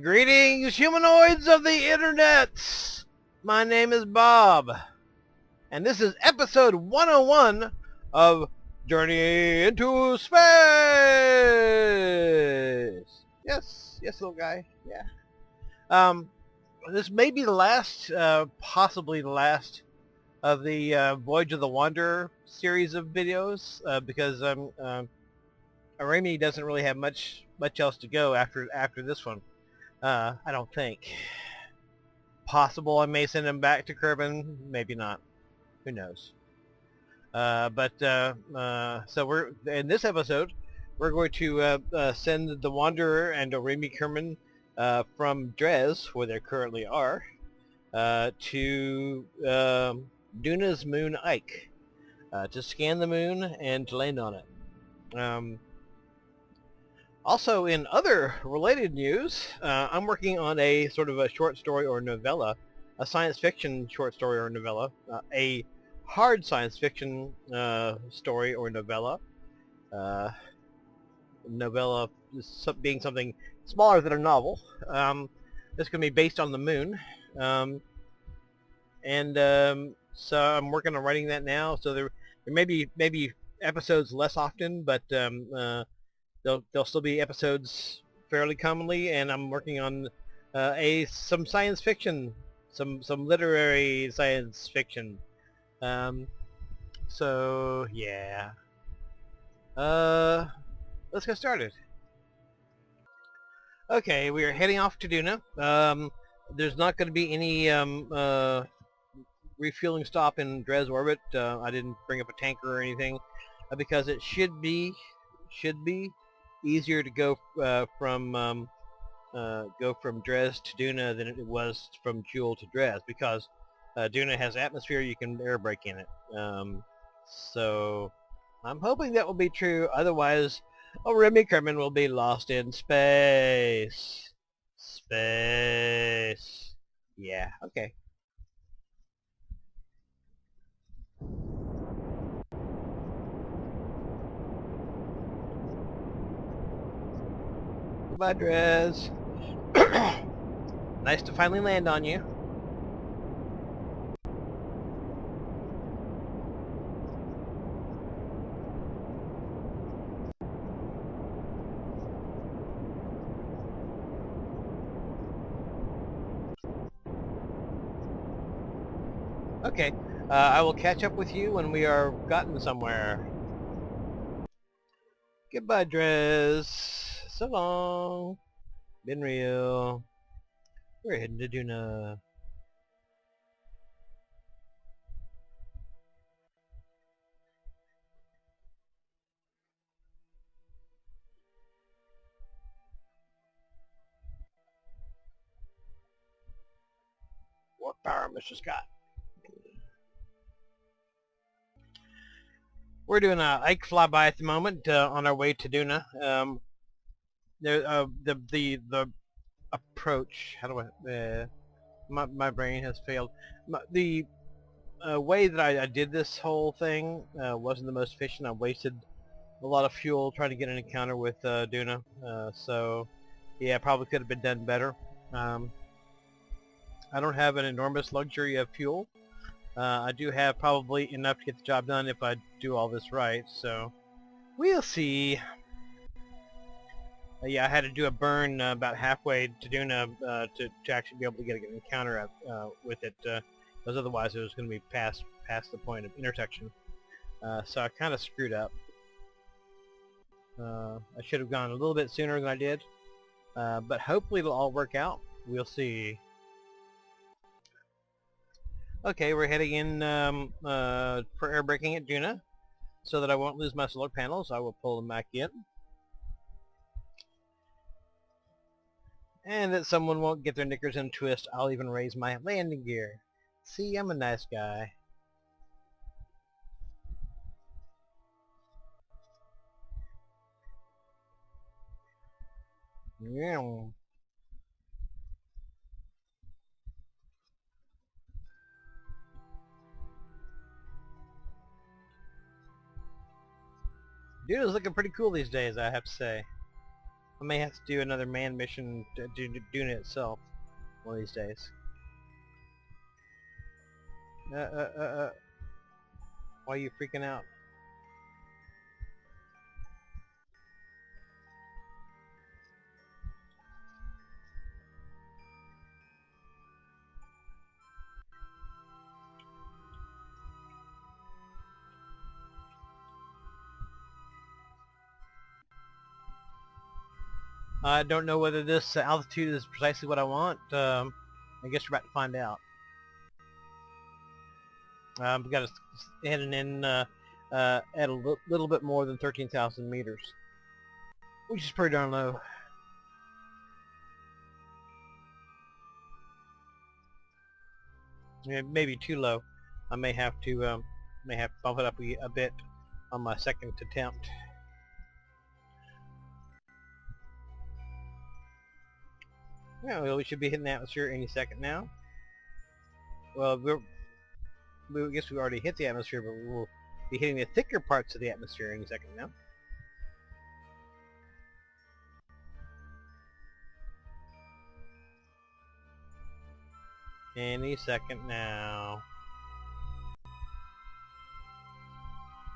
Greetings, humanoids of the internet! My name is Bob, and this is episode 101 of Journey into Space! Yes, little guy, yeah. This may be the last, possibly the last, of the Voyage of the Wanderer series of videos, because Oremy doesn't really have much else to go after this one. I don't think. Possible I may send him back to Kerman, maybe not. Who knows? So we're in this episode, we're going to send the Wanderer and Oremy Kerman from Dres, where they currently are, to Duna's moon Ike, to scan the moon and to land on it. Also, in other related news, I'm working on a sort of a short story or novella, a science fiction short story or novella, a hard science fiction story or novella. Novella being something smaller than a novel. It's going to be based on the moon. So I'm working on writing that now. So there may be episodes less often, but there'll still be episodes fairly commonly, and I'm working on some science fiction, some literary science fiction. So yeah. Let's get started. Okay, we are heading off to Duna. There's not going to be any refueling stop in Dres orbit. I didn't bring up a tanker or anything because it should be easier to go from Dres to Duna than it was from Jewel to Dres, because Duna has atmosphere, you can air brake in it. So I'm hoping that will be true. Otherwise, Oremy Kerman will be lost in space. Yeah, okay. Goodbye, Dres. Nice to finally land on you. Okay, I will catch up with you when we are gotten somewhere. Goodbye, Dres. So long. Been real. We're heading to Duna. What power, Mr. Scott? We're doing a Ike flyby at the moment on our way to Duna. The approach. How do I? My brain has failed. The way that I did this whole thing wasn't the most efficient. I wasted a lot of fuel trying to get an encounter with Duna. So yeah, probably could have been done better. I don't have an enormous luxury of fuel. I do have probably enough to get the job done if I do all this right, so we'll see. Yeah, I had to do a burn about halfway to Duna to actually be able to get an encounter with it, because otherwise it was going to be past the point of intersection. So I kind of screwed up. I should have gone a little bit sooner than I did, but hopefully it'll all work out. We'll see. Okay, we're heading in for air braking at Duna, so that I won't lose my solar panels. I will pull them back in. And that someone won't get their knickers in a twist, I'll even raise my landing gear. See, I'm a nice guy. Yeah. Dude is looking pretty cool these days, I have to say. I may have to do another manned mission to do Duna itself one of these days. Why are you freaking out? I don't know whether this altitude is precisely what I want. I guess we're about to find out. We got us heading in at a little bit more than 13,000 meters, which is pretty darn low. Yeah, maybe too low. I may have to bump it up a bit on my second attempt. Yeah, well, we should be hitting the atmosphere any second now. Well, I guess we already hit the atmosphere, but we'll be hitting the thicker parts of the atmosphere any second now. Any second now.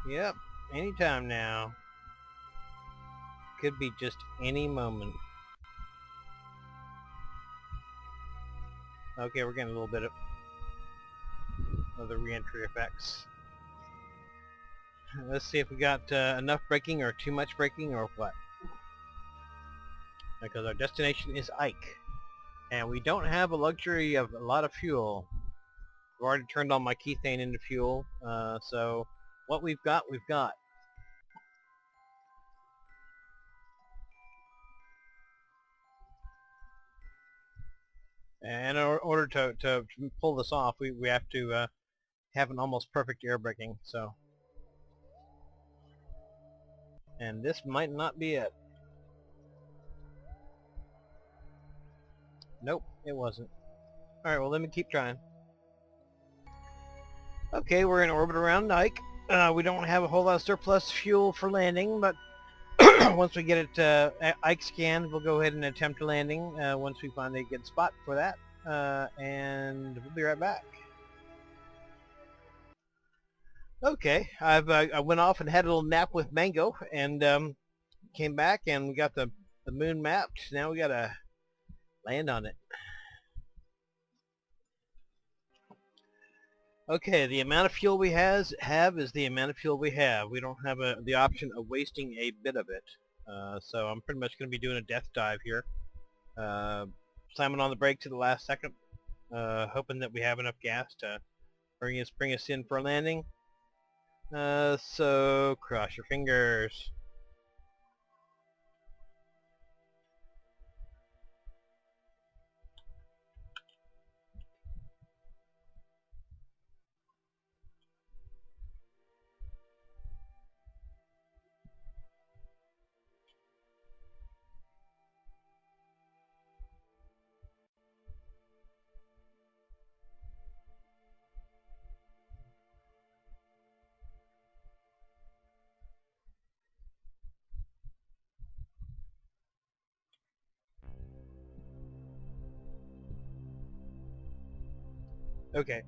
Yep, anytime now. Could be just any moment. Okay, we're getting a little bit of the re-entry effects. Let's see if we got enough braking or too much braking or what. Because our destination is Ike. And we don't have a luxury of a lot of fuel. I've already turned on my Kethane into fuel, so what we've got, we've got. And in order to pull this off, we have to have an almost perfect air braking, so. And this might not be it. Nope, it wasn't. Alright, well let me keep trying. Okay, we're in orbit around Ike. We don't have a whole lot of surplus fuel for landing, but once we get it Ike scanned, we'll go ahead and attempt a landing once we find a good spot for that. And we'll be right back. Okay, I went off and had a little nap with Mango, and came back and we got the moon mapped. Now we gotta land on it. Okay, the amount of fuel we have is the amount of fuel we have. We don't have the option of wasting a bit of it. So I'm pretty much going to be doing a death dive here. Slamming on the brake to the last second, hoping that we have enough gas to bring us in for a landing. So cross your fingers. Okay.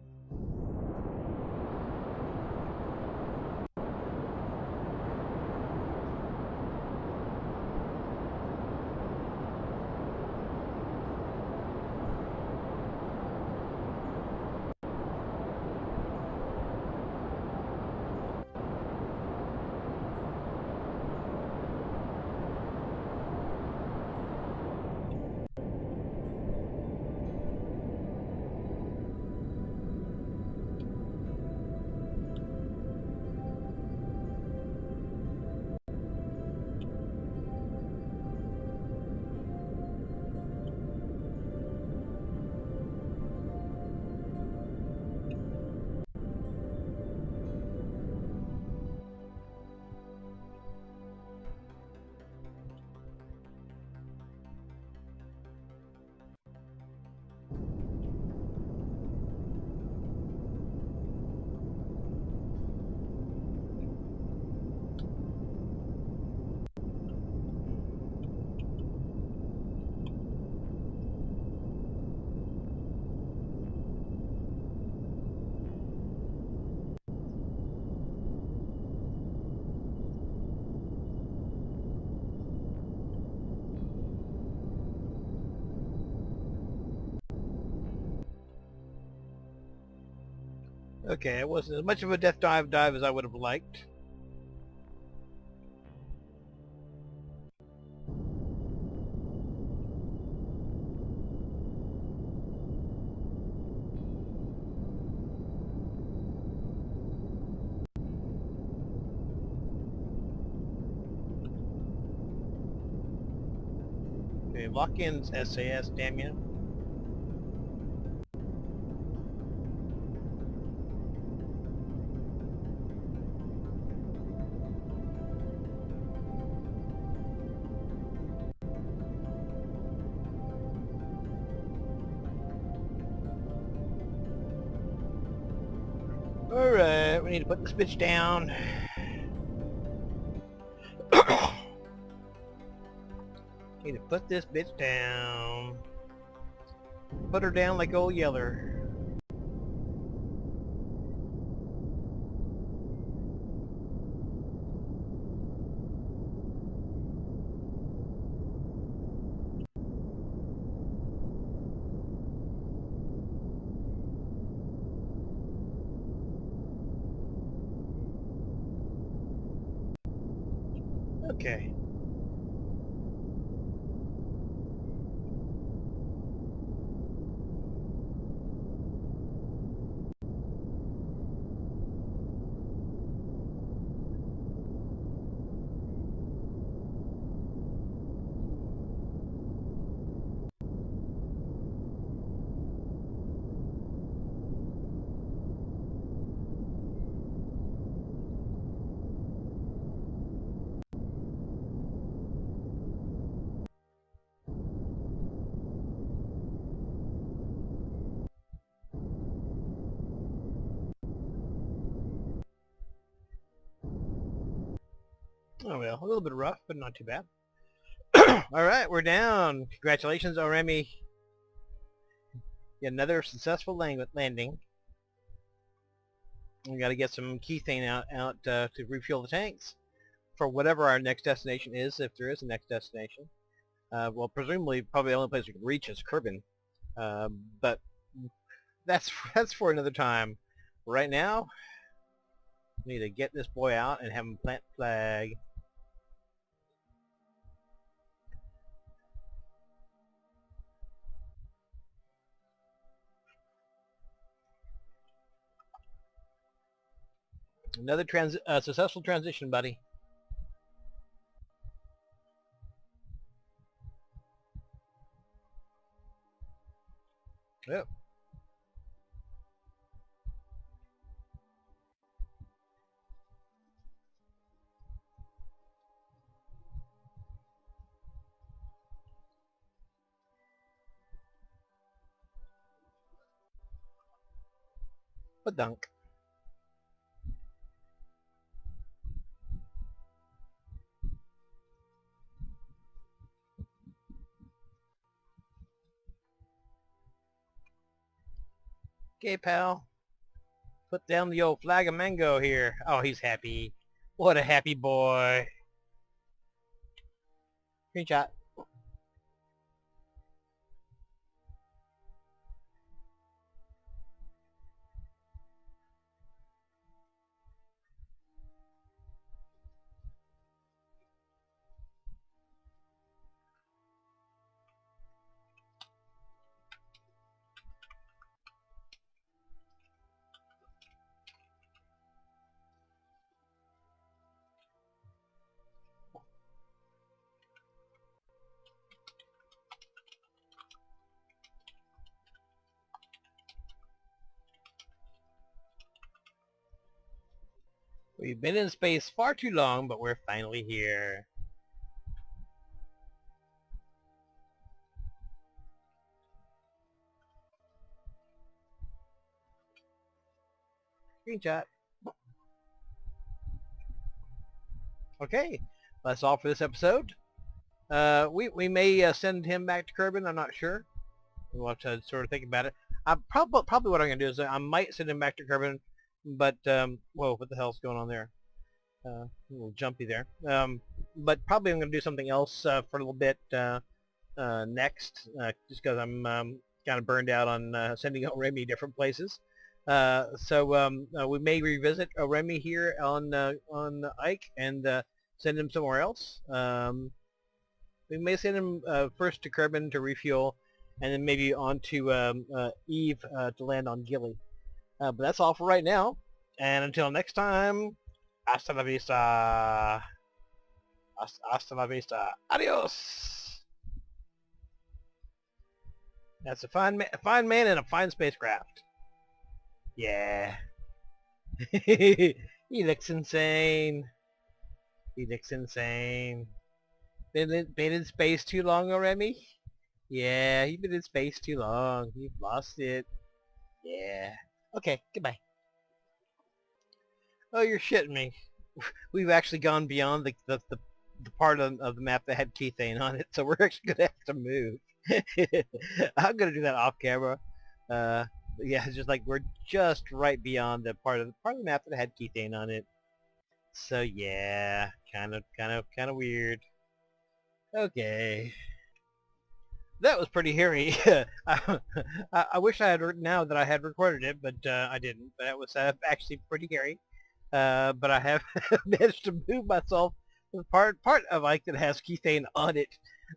Okay, it wasn't as much of a death dive as I would have liked. Okay, lock-ins SAS, damn you. Alright, we need to put this bitch down. Need to put this bitch down. Put her down like old Yeller. Okay. Oh well, a little bit rough, but not too bad. Alright, we're down. Congratulations, Oremy. Yet another successful landing. We gotta get some kethane out to refuel the tanks for whatever our next destination is, if there is a next destination. Well, presumably, probably the only place we can reach is Kerman. But that's for another time. Right now, we need to get this boy out and have him plant flag. Another successful transition, buddy. Yep. Badunk. Okay, pal. Put down the old flag of mango here. Oh, he's happy. What a happy boy. Screenshot. We've been in space far too long, but we're finally here. Screenshot. Okay, that's all for this episode. We may send him back to Kerbin. I'm not sure. We'll have to sort of think about it. Probably what I'm gonna do is I might send him back to Kerbin, but whoa, what the hell's going on there? A little jumpy there. But probably I'm gonna do something else for a little bit next, just because I'm kind of burned out on sending Oremy different places. We may revisit Oremy here on Ike and send him somewhere else. We may send him first to Kerman to refuel, and then maybe on to Eve to land on Gilly. But that's all for right now. And until next time, hasta la vista. Hasta la vista. Adios. That's a fine man in a fine spacecraft. Yeah. He looks insane. He looks insane. Been in space too long, Oremy? Yeah, you've been in space too long. You've lost it. Yeah. Okay, goodbye. Oh, you're shitting me. We've actually gone beyond the part of the map that had Kethane on it, so we're actually going to have to move. I'm going to do that off camera. Yeah, it's just like we're just right beyond the part of the map that had Kethane on it. So yeah, kind of weird. Okay. That was pretty hairy. I wish I had now that I had recorded it, but I didn't. But that was actually pretty hairy. But I have managed to move myself to the part of Ike that has Kethane on it.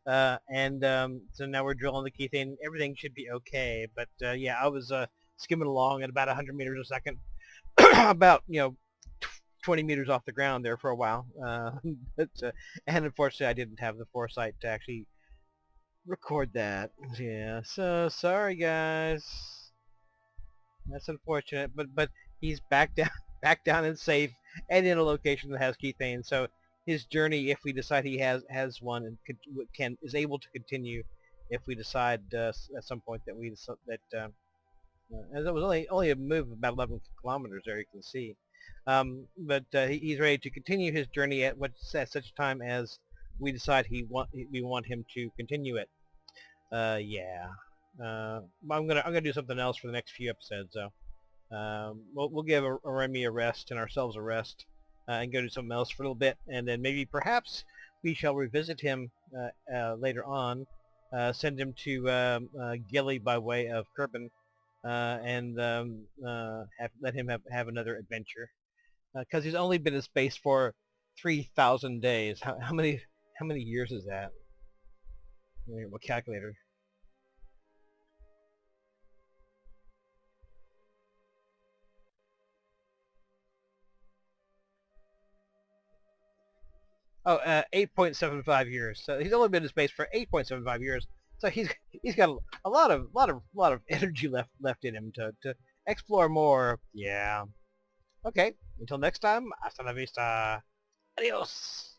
So now we're drilling the Kethane. Everything should be okay. But yeah, I was skimming along at about 100 meters a second. About, 20 meters off the ground there for a while. And unfortunately I didn't have the foresight to actually record that. Yeah, so sorry guys. That's unfortunate, but he's back down and safe and in a location that has Kethane. So his journey, if we decide he has one, and is able to continue, if we decide at some point that as it was only a move of about 11 kilometers there, you can see. But he's ready to continue his journey at such time as we decide we want him to continue it. Yeah. I'm gonna do something else for the next few episodes, though. We'll give Oremy a rest and ourselves a rest, and go do something else for a little bit, and then maybe perhaps we shall revisit him later on. Send him to Gilly by way of Kerman, and let him have another adventure, because he's only been in space for 3,000 days. How many years is that? What calculator? Oh, 8.75 years. So he's only been in space for 8.75 years. So he's got a lot of energy left in him to explore more. Yeah. Okay. Until next time. Hasta la vista. Adios.